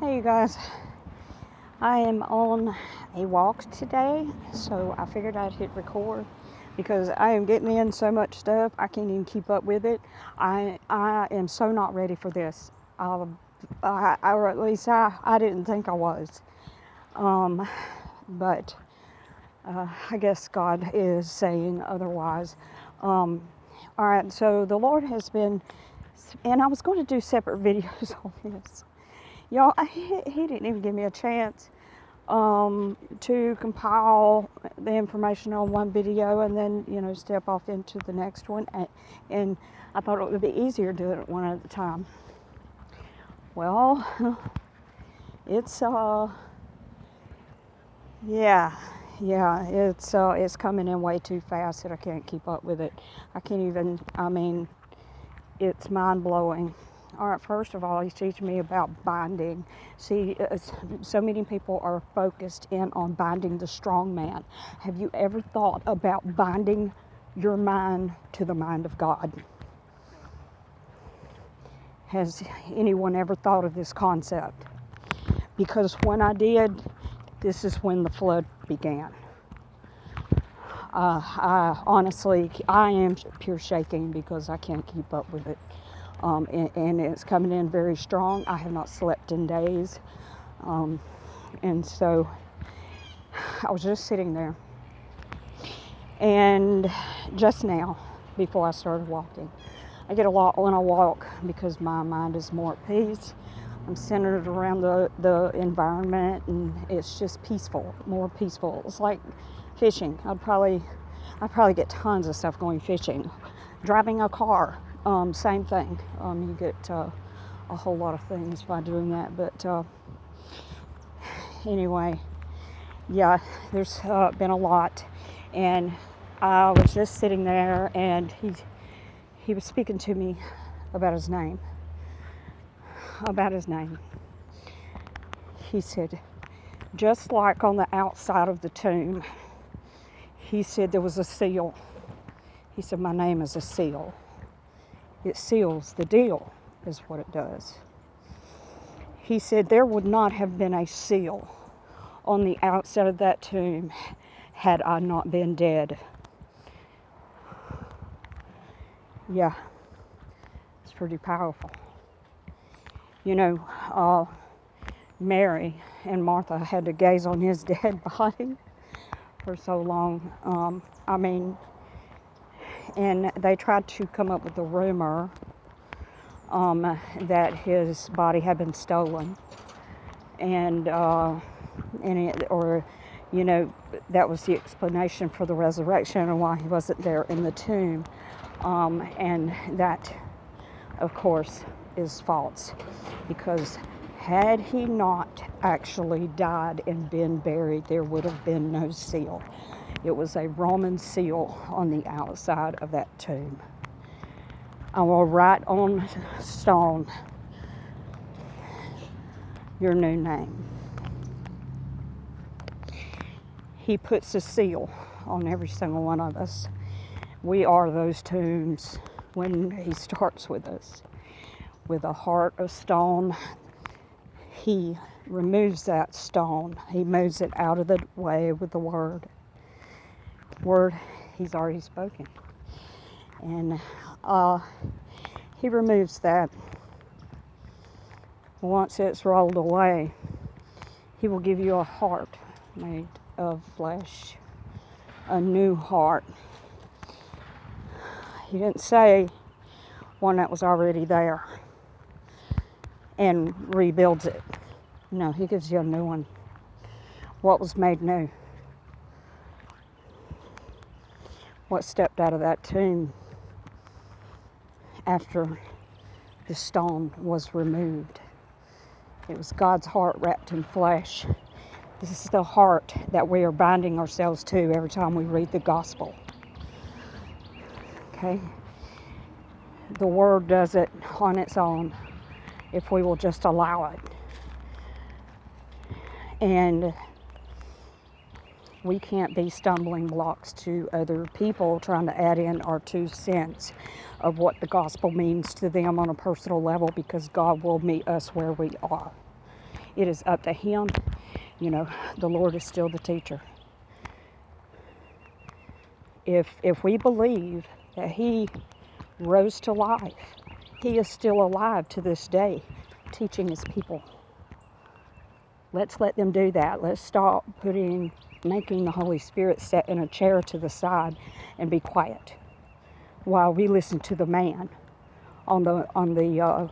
Hey you guys, I am on a walk today, so I figured I'd hit record because I am getting in so much stuff I can't even keep up with it. I am so not ready for this. Or at least I didn't think I was. Um, but I guess God is saying otherwise. Um, all right, so the Lord has been, and I was going to do separate videos on this. Y'all, he didn't even give me a chance to compile the information on one video and then, step off into the next one. And I thought it would be easier doing it one at a time. Well, it's, it's coming in way too fast that I can't keep up with it. It's mind blowing. All right, first of all, he's teaching me about binding. See, so many people are focused in on binding the strong man. Have you ever thought about binding your mind to the mind of God? Has anyone ever thought of this concept? Because when I did, this is when the flood began. I honestly am pure shaking because I can't keep up with it. And it's coming in very strong. I have not slept in days. And so I was just sitting there. And just now, before I started walking, I get a lot when I walk because my mind is more at peace. I'm centered around the environment, and it's just peaceful, more peaceful. It's like fishing. I'd probably get tons of stuff going fishing. Driving a car, same thing. You get a whole lot of things by doing that. But anyway, yeah, there's been a lot. And I was just sitting there, and he was speaking to me about his name. He said, just like on the outside of the tomb, he said there was a seal. He said, my name is a seal. It seals the deal, is what it does. He said there would not have been a seal on the outside of that tomb had I not been dead. Yeah, it's pretty powerful. Mary and Martha had to gaze on his dead body for so long. And they tried to come up with a rumor that his body had been stolen, that was the explanation for the resurrection and why he wasn't there in the tomb. And that, of course, is false, because had he not actually died and been buried, there would have been no seal. It was a Roman seal on the outside of that tomb. I will write on stone your new name. He puts a seal on every single one of us. We are those tombs when he starts with us. With a heart of stone, he removes that stone. He moves it out of the way with the word. Word he's already spoken. And he removes that. Once it's rolled away, he will give you a heart made of flesh, a new heart. He didn't say one that was already there and rebuilds it. No, he gives you a new one. What was made new? What stepped out of that tomb after the stone was removed? It was God's heart wrapped in flesh. This is the heart that we are binding ourselves to every time we read the gospel. Okay? The word does it on its own if we will just allow it. And we can't be stumbling blocks to other people trying to add in our 2 cents of what the gospel means to them on a personal level, because God will meet us where we are. It is up to him. You know, the Lord is still the teacher. If we believe that he rose to life, he is still alive to this day, teaching his people. Let's let them do that. Let's stop making the Holy Spirit sit in a chair to the side and be quiet while we listen to the man on the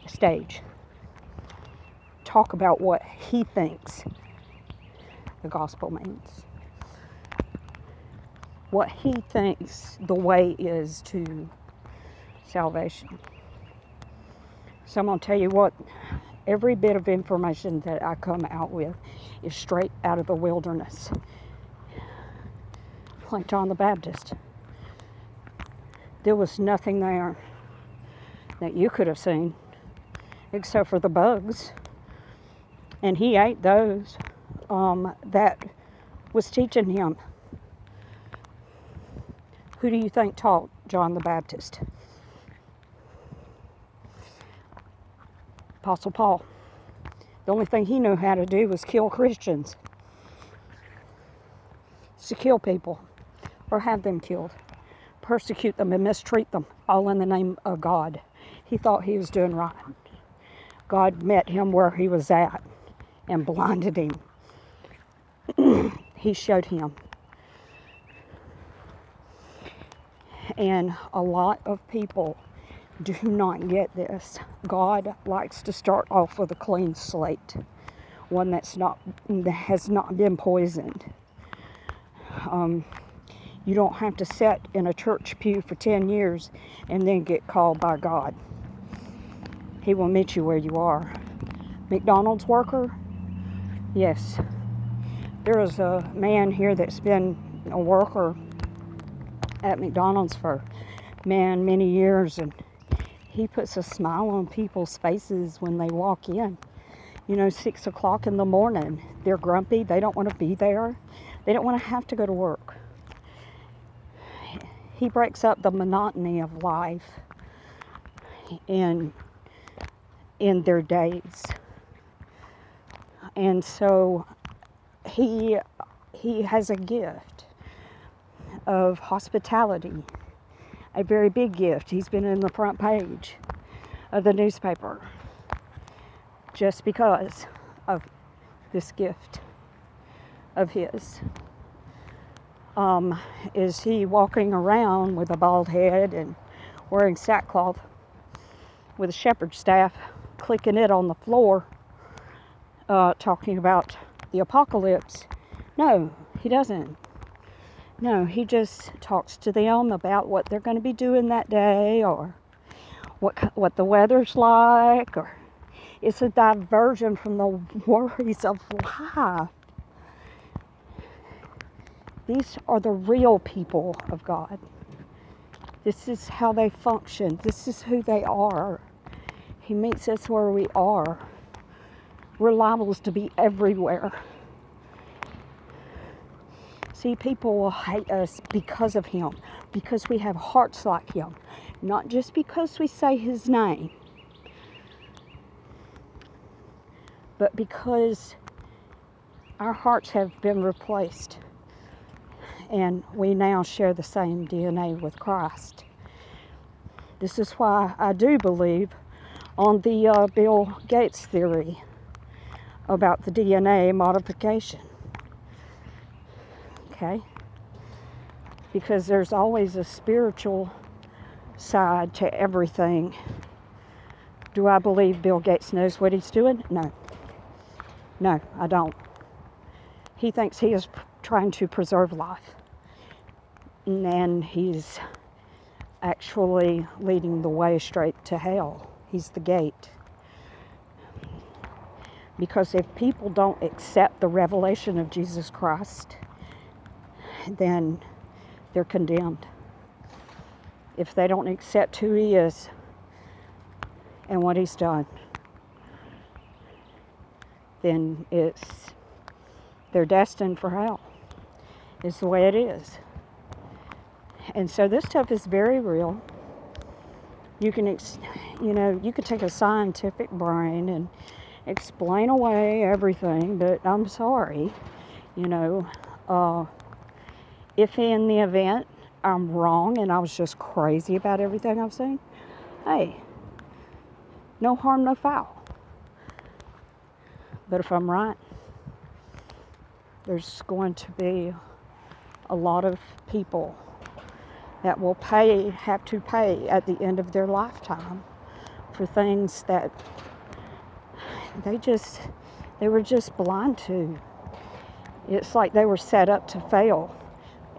stage talk about what he thinks the gospel means, what he thinks the way is to salvation. So I'm going to tell you what, every bit of information that I come out with is straight out of the wilderness. Like John the Baptist. There was nothing there that you could have seen except for the bugs. And he ate those that was teaching him. Who do you think taught John the Baptist? Apostle Paul. The only thing he knew how to do was kill Christians. To kill people or have them killed. Persecute them and mistreat them, all in the name of God. He thought he was doing right. God met him where he was at and blinded him. He showed him. And a lot of people do not get this. God likes to start off with a clean slate, one that has not been poisoned. You don't have to sit in a church pew for 10 years and then get called by God. He will meet you where you are. McDonald's worker? Yes. There is a man here that's been a worker at McDonald's for many years, and he puts a smile on people's faces when they walk in. 6 o'clock in the morning, they're grumpy, they don't want to be there, they don't want to have to go to work. He breaks up the monotony of life in their days. And so he has a gift of hospitality, a very big gift. He's been in the front page of the newspaper just because of this gift of his. Is he walking around with a bald head and wearing sackcloth with a shepherd's staff, clicking it on the floor, talking about the apocalypse? No, he doesn't. No, he just talks to them about what they're going to be doing that day, or what the weather's like, or it's a diversion from the worries of life. These are the real people of God. This is how they function. This is who they are. He meets us where we are. We're liable to be everywhere. See, people will hate us because of him, because we have hearts like him, not just because we say his name, but because our hearts have been replaced and we now share the same DNA with Christ. This is why I do believe on the Bill Gates theory about the DNA modification. Okay? Because there's always a spiritual side to everything. Do I believe Bill Gates knows what he's doing? No. No, I don't. He thinks he is trying to preserve life. And he's actually leading the way straight to hell. He's the gate. Because if people don't accept the revelation of Jesus Christ, then they're condemned. If they don't accept who he is and what he's done, then they're destined for hell. It's the way it is. And so this stuff is very real. You can, you could take a scientific brain explain away everything, but I'm sorry, you know, if in the event I'm wrong and I was just crazy about everything I've seen, hey, no harm, no foul. But if I'm right, there's going to be a lot of people that will have to pay at the end of their lifetime for things that they were just blind to. It's like they were set up to fail,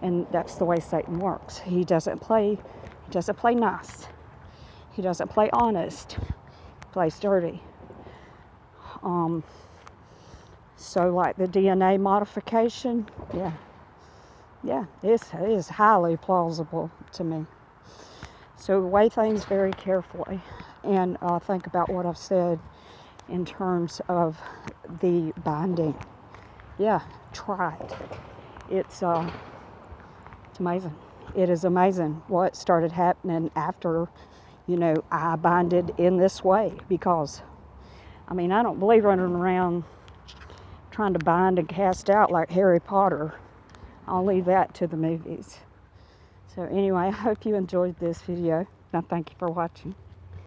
and that's the way Satan works. He doesn't play nice. He doesn't play honest. He plays dirty. So like the DNA modification, yeah, it is highly plausible to me. So weigh things very carefully and think about what I've said in terms of the binding. Yeah, try it. It's amazing. It is amazing what started happening after, I binded in this way, because, I don't believe running around trying to bind and cast out like Harry Potter. I'll leave that to the movies. So anyway, I hope you enjoyed this video, and I thank you for watching.